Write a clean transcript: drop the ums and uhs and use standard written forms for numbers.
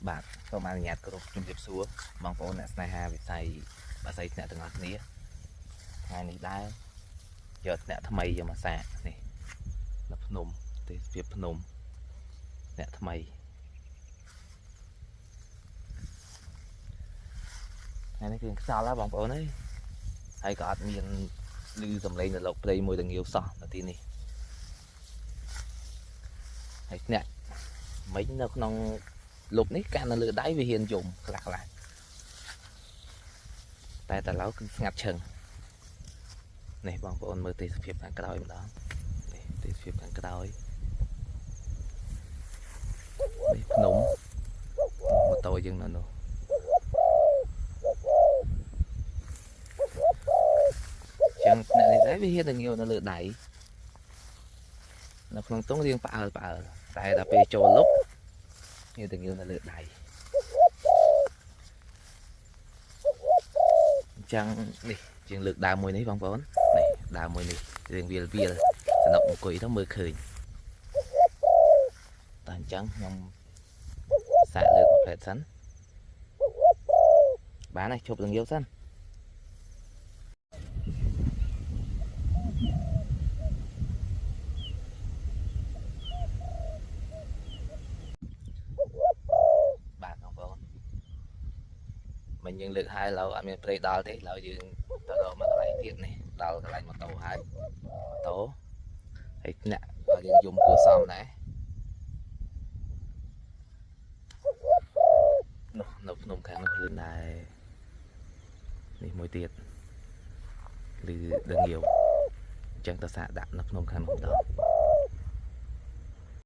បាទសូមអនុញ្ញាតគោរពជំរាបសួរបងប្អូនអ្នកស្នេហាវិស័យបាសីអ្នកទាំងអស់គ្នាថ្ងៃនេះដែរយកអ្នកថ្មីយកមកសាកនេះនៅភ្នំទេសភាពភ្នំអ្នកថ្មីថ្ងៃនេះគឺខ្សោយហើយបងប្អូនអើយហើយក៏អត់មានឮសំឡេងនៅលោកព្រៃមួយទាំងងាវសោះនៅទីនេះហើយអ្នកមិញនៅក្នុងលុបនេះកាននៅលើដៃវាហ៊ានយំខ្លះតែឥឡូវគឺស្ងាត់ឈឹងនេះបងប្អូនមើលទេសភាពខាងក្រោយម្ដងនេះទេសភាពខាងក្រោយនេះភ្នំម៉ូតូយើងនៅនោះចឹងអ្នកនេះដែរវាហ៊ានទៅងាវនៅលើដៃនៅក្នុងទងរៀងផ្អើលតែដល់ពេលចូលលុបវាទៅងាវនៅលើដៃអញ្ចឹងនេះជាងលើកដើមមួយនេះបងប្អូននេះដើមមួយនេះរៀងវាលសំណុកអង្គុយទៅមើលឃើញតែអញ្ចឹងខ្ញុំសាកលើកមកផ្លែតសិនបានហើយជប់ទៅងាវសិនមិញយើងលើកហើយឡើយអត់មានព្រៃដល់ទេឡើយយើងទៅដល់មកកន្លែងទៀតនេះដល់កន្លែងម៉ូតូហើយម៉ូតូហើយអ្នកបើយើងយំគួរសមដែរនោះនៅភ្នំខាងនោះលឿនដែរនេះមួយទៀតឬដងាវអញ្ចឹងទៅសាកដាក់នៅភ្នំខាងនោះម្ដង